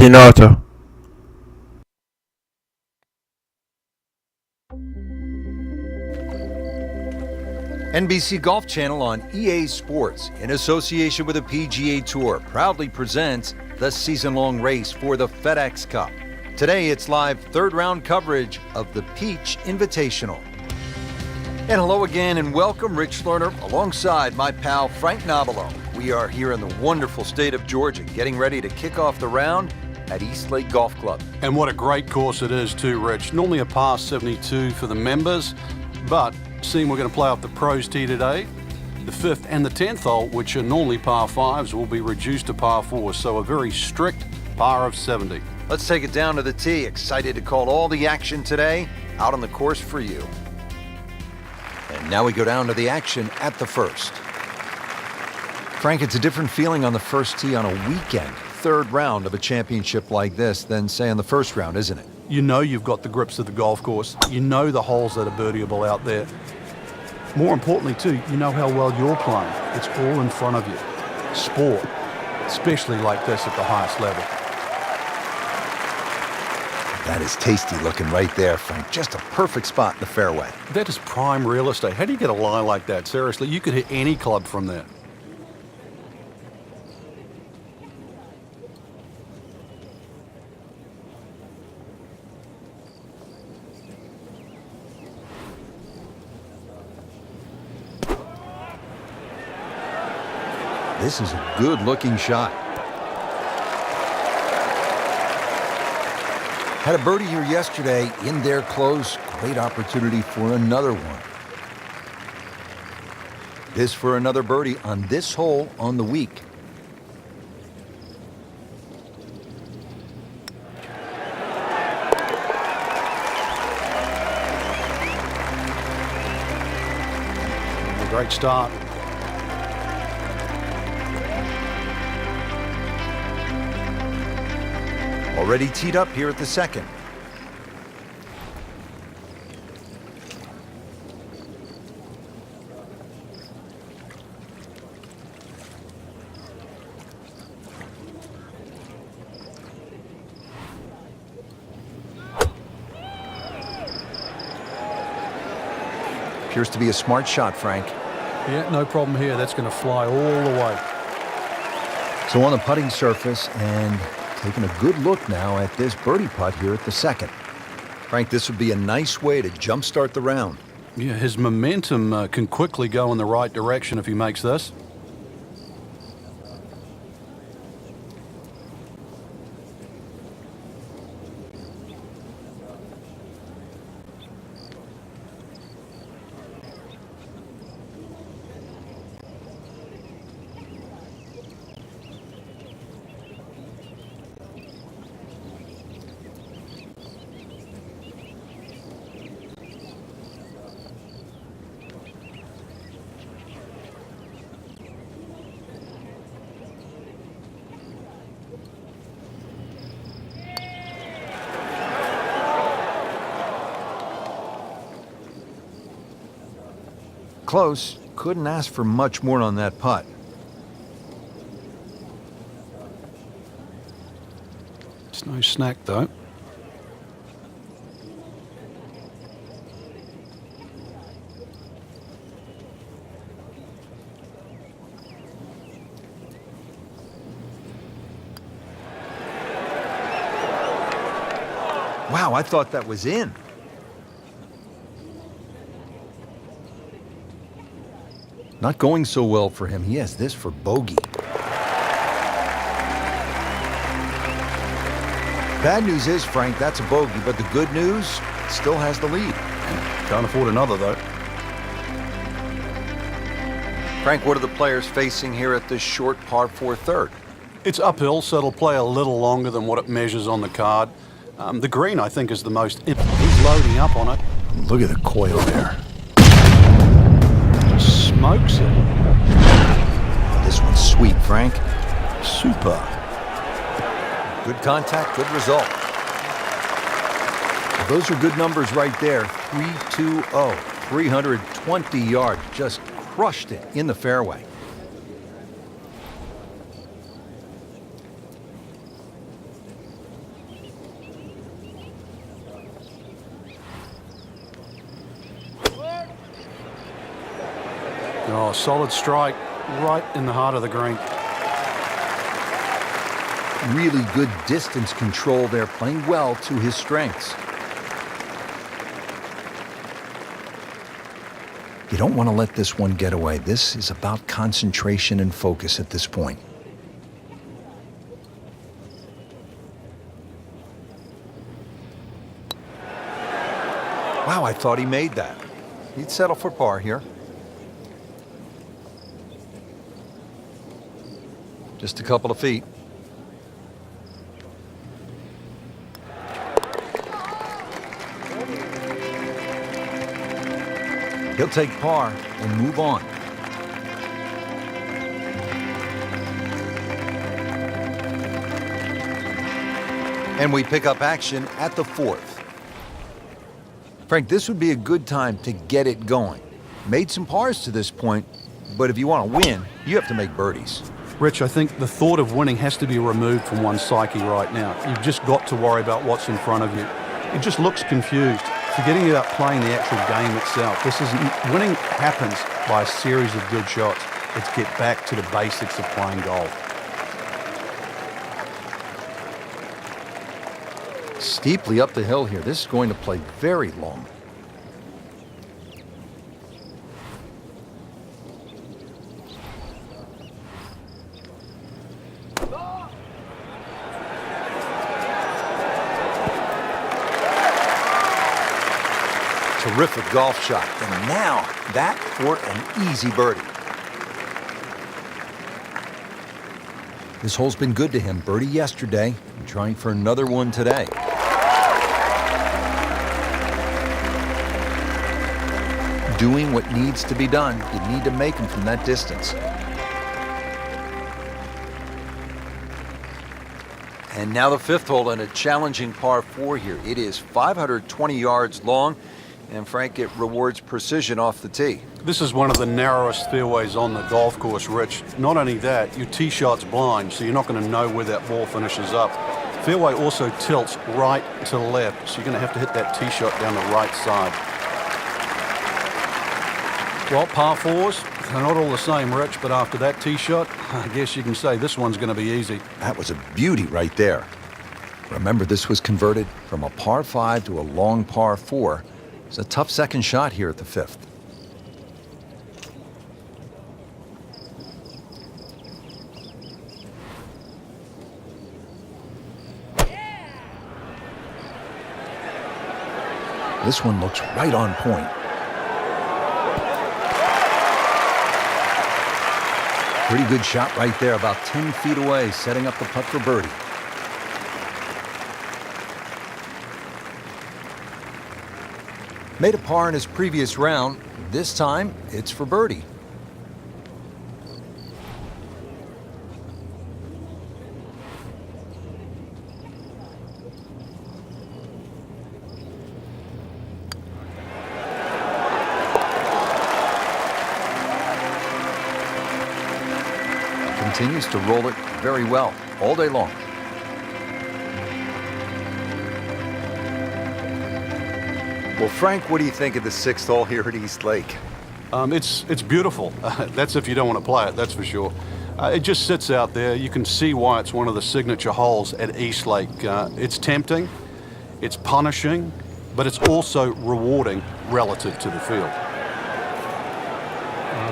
Hinata. NBC Golf Channel on EA Sports, in association with the PGA Tour, proudly presents the season-long race for the FedEx Cup. Today, it's live third-round coverage of the Peach Invitational. And hello again, and welcome, Rich Lerner, alongside my pal Frank Nobilo. We are here in the wonderful state of Georgia, getting ready to kick off the round at East Lake Golf Club. And what a great course it is too, Rich. Normally a par 72 for the members, but seeing we're going to play off the pros tee today, the 5th and the 10th hole, which are normally par 5s, will be reduced to par 4s, so a very strict par of 70. Let's take it down to the tee. Excited to call all the action today out on the course for you. And now we go down to the action at the first. Frank, it's a different feeling on the first tee on a weekend, third round of a championship like this than, say, on the first round, isn't it? You know you've got the grips of the golf course. You know the holes that are birdieable out there. More importantly, too, you know how well you're playing. It's all in front of you. Sport, especially like this at the highest level. That is tasty looking right there, Frank. Just a perfect spot in the fairway. That is prime real estate. How do you get a lie like that? Seriously, you could hit any club from there. This is a good-looking shot. Had a birdie here yesterday in there close. Great opportunity for another one. This for another birdie on this hole on the week. A great start. Already teed up here at the second. Appears to be a smart shot, Frank. Yeah, no problem here. That's going to fly all the way. So on the putting surface, and taking a good look now at this birdie putt here at the second. Frank, this would be a nice way to jumpstart the round. Yeah, his momentum can quickly go in the right direction if he makes this. Close. Couldn't ask for much more on that putt. It's no snack, though. Wow, I thought that was in. Not going so well for him. He has this for bogey. Bad news is, Frank, that's a bogey, but the good news, still has the lead. Can't afford another, though. Frank, what are the players facing here at this short par 4 third? It's uphill, so it'll play a little longer than what it measures on the card. The green, I think, is the most... He's loading up on it. Look at the coil there. Smokes it. This one's sweet, Frank. Super. Good contact, good result. Those are good numbers right there. 320, 320 yards. Just crushed it in the fairway. solid strike right in the heart of the green. Really good distance control there, playing well to his strengths. You don't want to let this one get away. This is about concentration and focus at this point. Wow, I thought he made that. He'd settle for par here. Just a couple of feet. He'll take par and move on. And we pick up action at the 4th. Frank, this would be a good time to get it going. Made some pars to this point, but if you want to win, you have to make birdies. Rich, I think the thought of winning has to be removed from one's psyche right now. You've just got to worry about what's in front of you. It just looks confused, forgetting about playing the actual game itself. Winning happens by a series of good shots. Let's get back to the basics of playing golf. Steeply up the hill here. This is going to play very long. Terrific golf shot. And now that for an easy birdie. This hole's been good to him. Birdie yesterday, and trying for another one today. Doing what needs to be done. You need to make them from that distance. And now the 5th hole and a challenging par 4 here. It is 520 yards long, and Frank, it rewards precision off the tee. This is one of the narrowest fairways on the golf course, Rich. Not only that, your tee shot's blind, so you're not going to know where that ball finishes up. Fairway also tilts right to left, so you're going to have to hit that tee shot down the right side. Well, par 4s, they're not all the same, Rich, but after that tee shot, I guess you can say this one's going to be easy. That was a beauty right there. Remember, this was converted from a par 5 to a long par 4. It's a tough second shot here at the 5th. This one looks right on point. Pretty good shot right there, about 10 feet away, setting up the putt for birdie. Made a par in his previous round. This time, it's for birdie. Continues to roll it very well all day long. Well, Frank, what do you think of the 6th hole here at East Lake? It's beautiful. That's if you don't want to play it, that's for sure. It just sits out there. You can see why it's one of the signature holes at East Lake. It's tempting, it's punishing, but it's also rewarding relative to the field.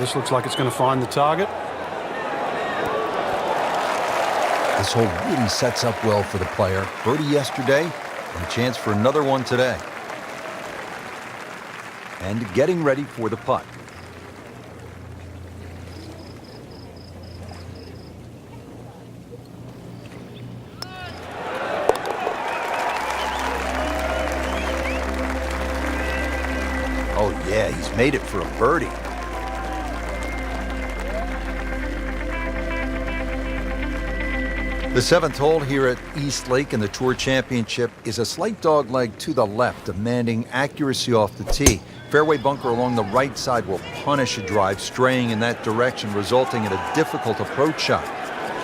This looks like it's going to find the target. This hole really sets up well for the player. Birdie yesterday, and a chance for another one today. And getting ready for the putt. Oh yeah, he's made it for a birdie. The 7th hole here at East Lake in the Tour Championship is a slight dogleg to the left, demanding accuracy off the tee. Fairway bunker along the right side will punish a drive, straying in that direction, resulting in a difficult approach shot.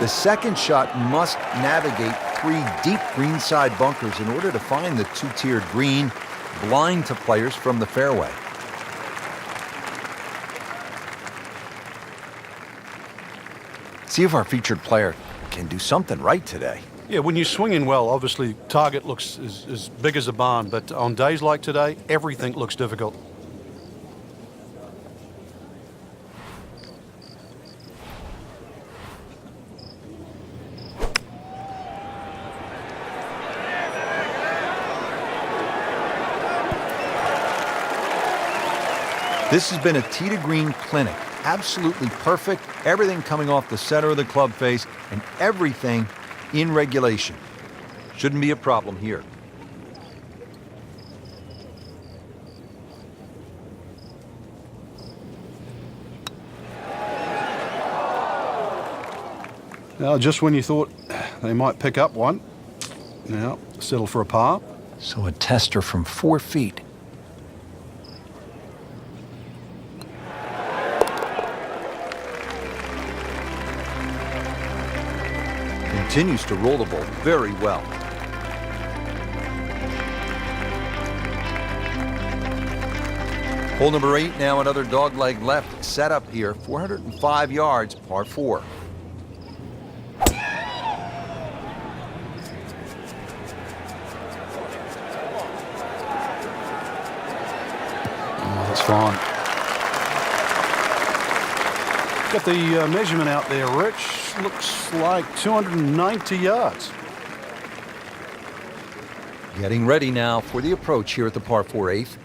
The second shot must navigate 3 deep greenside bunkers in order to find the 2-tiered green, blind to players from the fairway. See if our featured player can do something right today. Yeah, when you're swinging well, obviously target looks as big as a barn, but on days like today, everything looks difficult. This has been a tee to green clinic. Absolutely perfect. Everything coming off the center of the club face and everything in regulation. Shouldn't be a problem here. Now, just when you thought they might pick up one, now settle for a par. So a tester from 4 feet. Continues to roll the ball very well. Hole number 8, now another dogleg left set up here. 405 yards, par 4. Oh, that's fine. Got the measurement out there, Rich. Looks like 290 yards. Getting ready now for the approach here at the par 4 8th.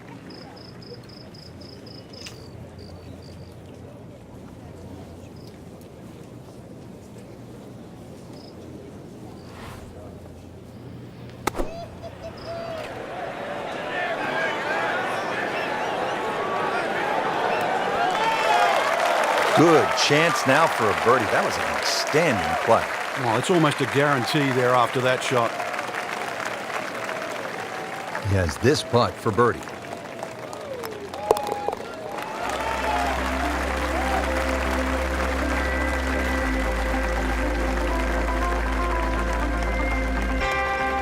Good chance now for a birdie. That was an outstanding play. Well, it's almost a guarantee there after that shot. He has this putt for birdie.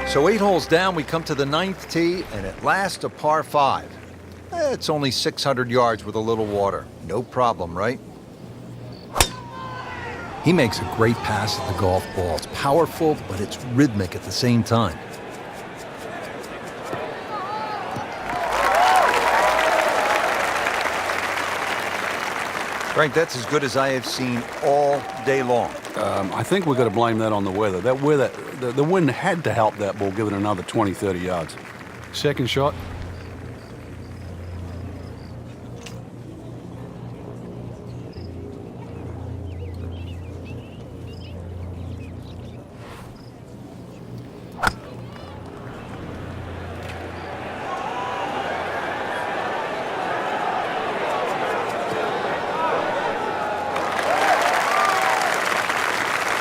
So 8 holes down, we come to the 9th tee, and at last a par 5. It's only 600 yards with a little water. No problem, right? He makes a great pass at the golf ball. It's powerful, but it's rhythmic at the same time. Frank, that's as good as I have seen all day long. I think we've got to blame that on the weather. That weather, the wind had to help that ball give it another 20, 30 yards. Second shot.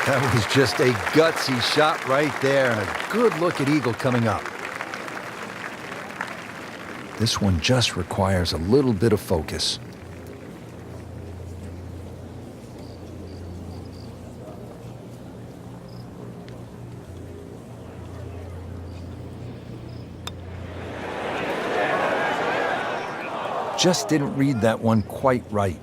That was just a gutsy shot right there, and a good look at eagle coming up. This one just requires a little bit of focus. Just didn't read that one quite right.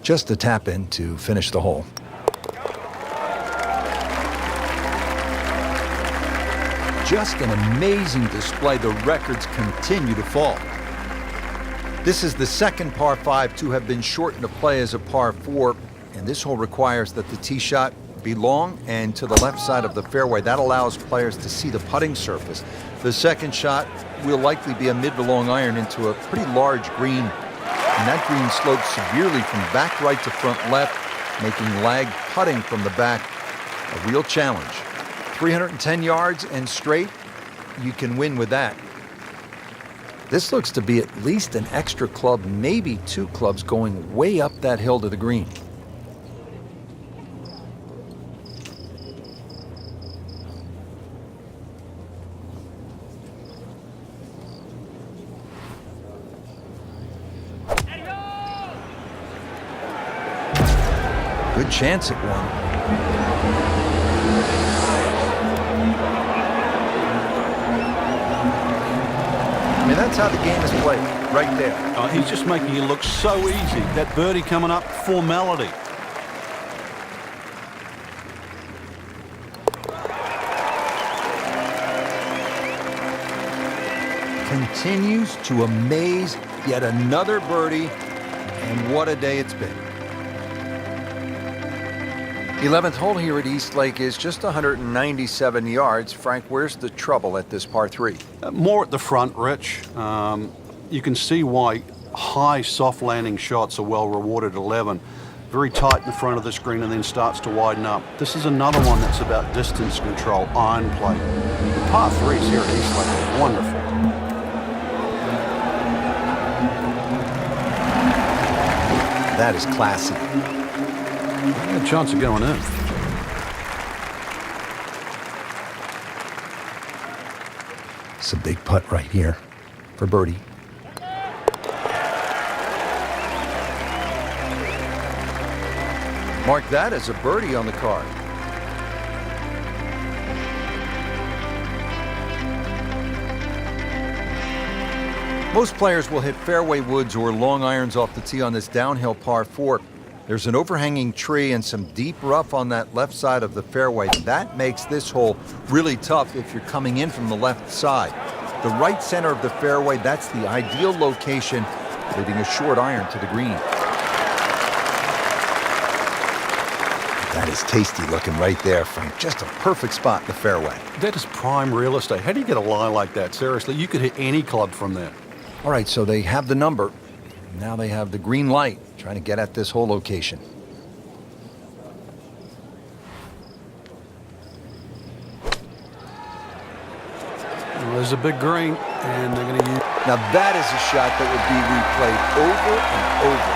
Just a tap in to finish the hole. Just an amazing display. The records continue to fall. This is the second par 5 to have been shortened to play as a par 4, and this hole requires that the tee shot be long and to the left side of the fairway. That allows players to see the putting surface. The second shot will likely be a mid to long iron into a pretty large green. And that green slopes severely from back right to front left, making lag putting from the back a real challenge. 310 yards and straight, you can win with that. This looks to be at least an extra club, maybe 2 clubs going way up that hill to the green. Good chance at one. mean, that's how the game is played, right there. He's just making it look so easy. That birdie coming up, formality. Continues to amaze. Yet another birdie, and what a day it's been. 11th hole here at East Lake is just 197 yards. Frank, where's the trouble at this par 3? More at the front, Rich. You can see why high, soft landing shots are well rewarded at 11. Very tight in the front of the screen and then starts to widen up. This is another one that's about distance control, iron play. The par 3s here at East Lake are wonderful. That is classy. A chance of going in. It's a big putt right here for birdie. Mark that as a birdie on the card. Most players will hit fairway woods or long irons off the tee on this downhill par 4. There's an overhanging tree and some deep rough on that left side of the fairway. That makes this hole really tough if you're coming in from the left side. The right center of the fairway, that's the ideal location, leading a short iron to the green. That is tasty looking right there, Frank. Just a perfect spot in the fairway. That is prime real estate. How do you get a lie like that? Seriously, you could hit any club from there. All right, so they have the number. Now they have the green light, trying to get at this whole location. Well, there's a big green, and they're going to use... Now that is a shot that would be replayed over and over.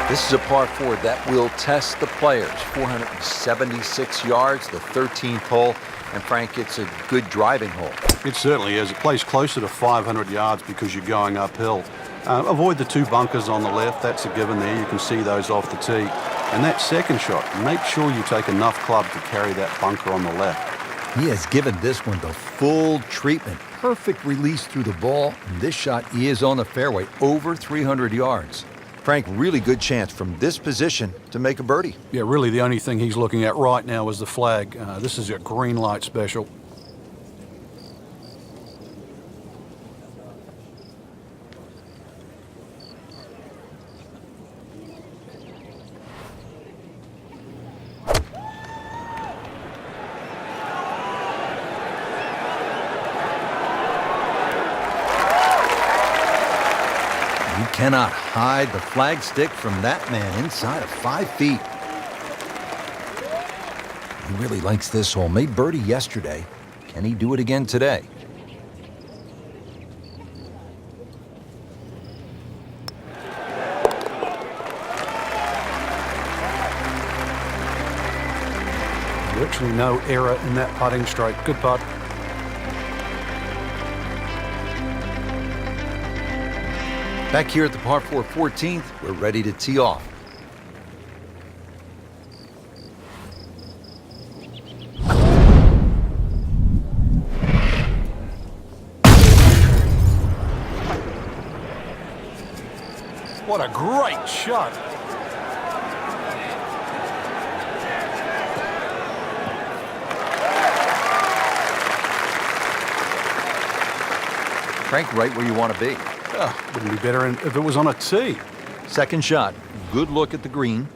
This is a par 4 that will test the players. 476 yards, the 13th hole. And Frank, it's a good driving hole. It certainly is. It plays closer to 500 yards because you're going uphill. Avoid the 2 bunkers on the left. That's a given there. You can see those off the tee. And that second shot, make sure you take enough club to carry that bunker on the left. He has given this one the full treatment. Perfect release through the ball. And this shot is on the fairway, over 300 yards. Frank, really good chance from this position to make a birdie. Yeah, really the only thing he's looking at right now is the flag. This is a green light special. You cannot hide the flag stick from that man inside of 5 feet. He really likes this hole. Made birdie yesterday. Can he do it again today? Virtually no error in that putting stroke. Good putt. Back here at the par 4 14th, we're ready to tee off. What a great shot. Frank, right where you want to be. Wouldn't be better if it was on a tee. Second shot. Good look at the green.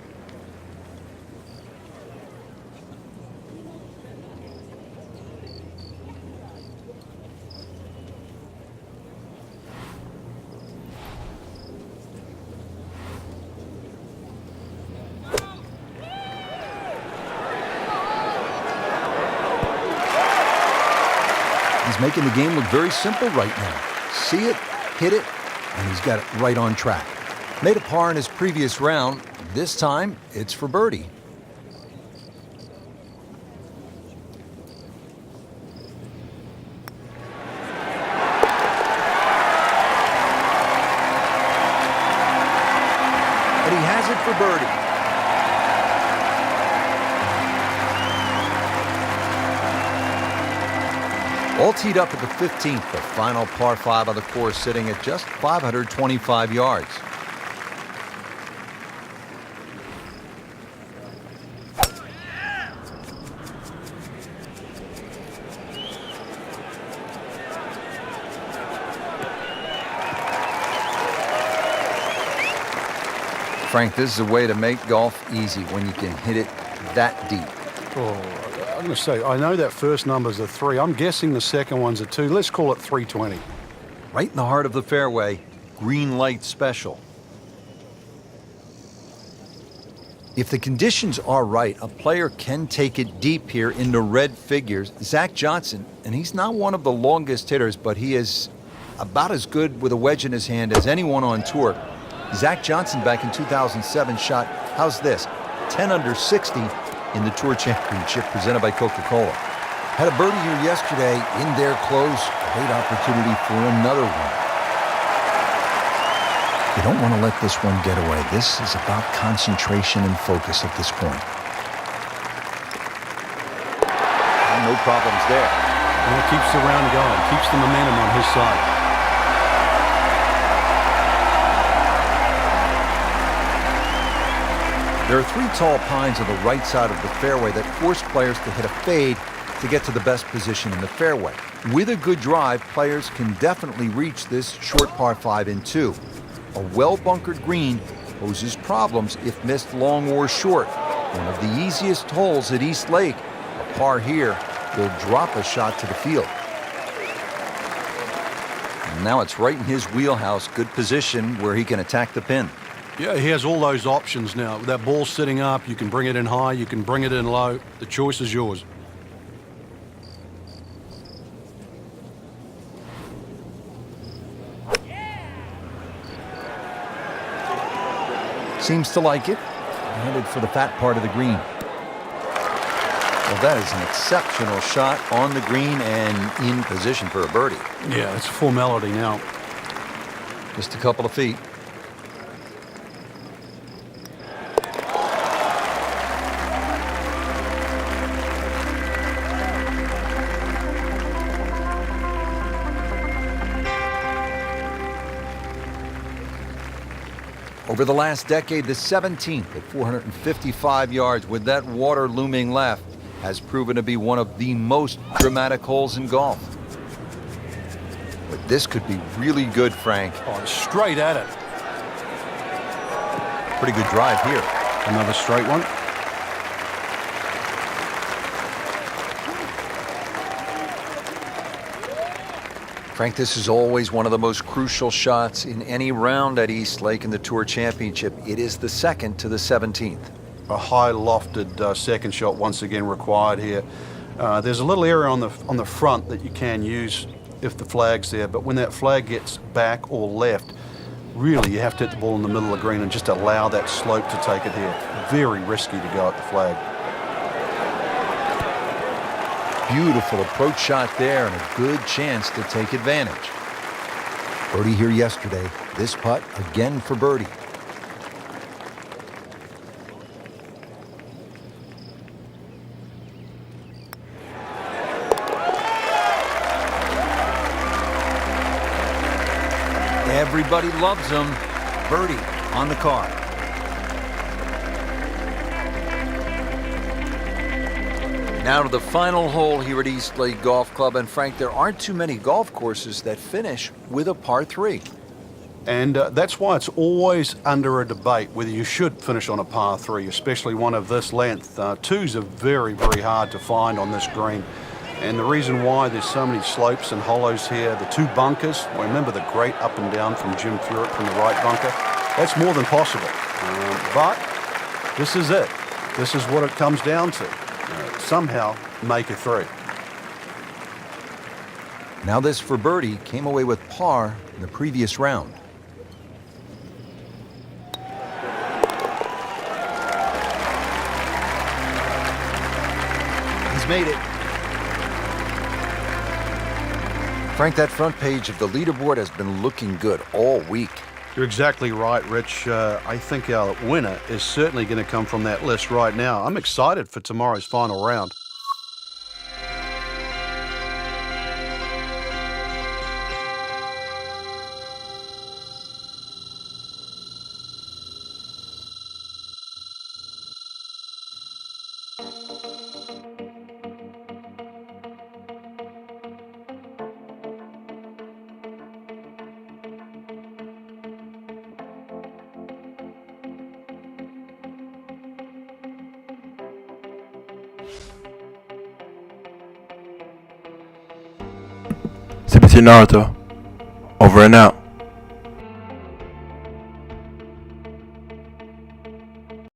He's making the game look very simple right now. See it, hit it, and he's got it right on track. Made a par in his previous round. This time, it's for birdie. But he has it for birdie. All teed up at the 15th, the final par 5 on the course, sitting at just 525 yards. Frank, this is a way to make golf easy when you can hit it that deep. Oh, I'm going to say, I know that first number's a 3. I'm guessing the second one's a 2. Let's call it 320. Right in the heart of the fairway, green light special. If the conditions are right, a player can take it deep here into red figures. Zach Johnson, and he's not one of the longest hitters, but he is about as good with a wedge in his hand as anyone on tour. Zach Johnson back in 2007 shot, how's this, 10 under 60 in the Tour Championship presented by Coca-Cola. Had a birdie here yesterday in their close. Great opportunity for another one. You don't want to let this one get away. This is about concentration and focus at this point. No problems there. And it keeps the round going, keeps the momentum on his side. There are 3 tall pines on the right side of the fairway that force players to hit a fade to get to the best position in the fairway. With a good drive, players can definitely reach this short par 5 in 2. A well-bunkered green poses problems if missed long or short. One of the easiest holes at East Lake, a par here, will drop a shot to the field. And now it's right in his wheelhouse, good position where he can attack the pin. Yeah, he has all those options now. That ball's sitting up, you can bring it in high, you can bring it in low. The choice is yours. Seems to like it. Headed for the fat part of the green. Well, that is an exceptional shot on the green and in position for a birdie. Yeah, it's a formality now. Just a couple of feet. Over the last decade, the 17th at 455 yards with that water looming left has proven to be one of the most dramatic holes in golf. But this could be really good, Frank. Oh, straight at it. Pretty good drive here. Another straight one. Frank, this is always one of the most crucial shots in any round at East Lake in the Tour Championship. It is the second to the 17th. A high lofted second shot once again required here. There's a little area on the front that you can use if the flag's there, but when that flag gets back or left, really you have to hit the ball in the middle of the green and just allow that slope to take it here. Very risky to go at the flag. Beautiful approach shot there and a good chance to take advantage. Birdie here yesterday. This putt again for birdie. Everybody loves him. Birdie on the card. Now to the final hole here at East Lake Golf Club. And Frank, there aren't too many golf courses that finish with a par 3. And that's why it's always under a debate whether you should finish on a par 3, especially one of this length. 2s are very, very hard to find on this green. And the reason why there's so many slopes and hollows here, the 2 bunkers, remember the great up and down from Jim Furyk from the right bunker, that's more than possible. But this is it. This is what it comes down to. Somehow make a 3. Now this for birdie came away with par in the previous round. He's made it. Frank, that front page of the leaderboard has been looking good all week. You're exactly right, Rich. I think our winner is certainly going to come from that list right now. I'm excited for tomorrow's final round. CBC Naruto, over and out.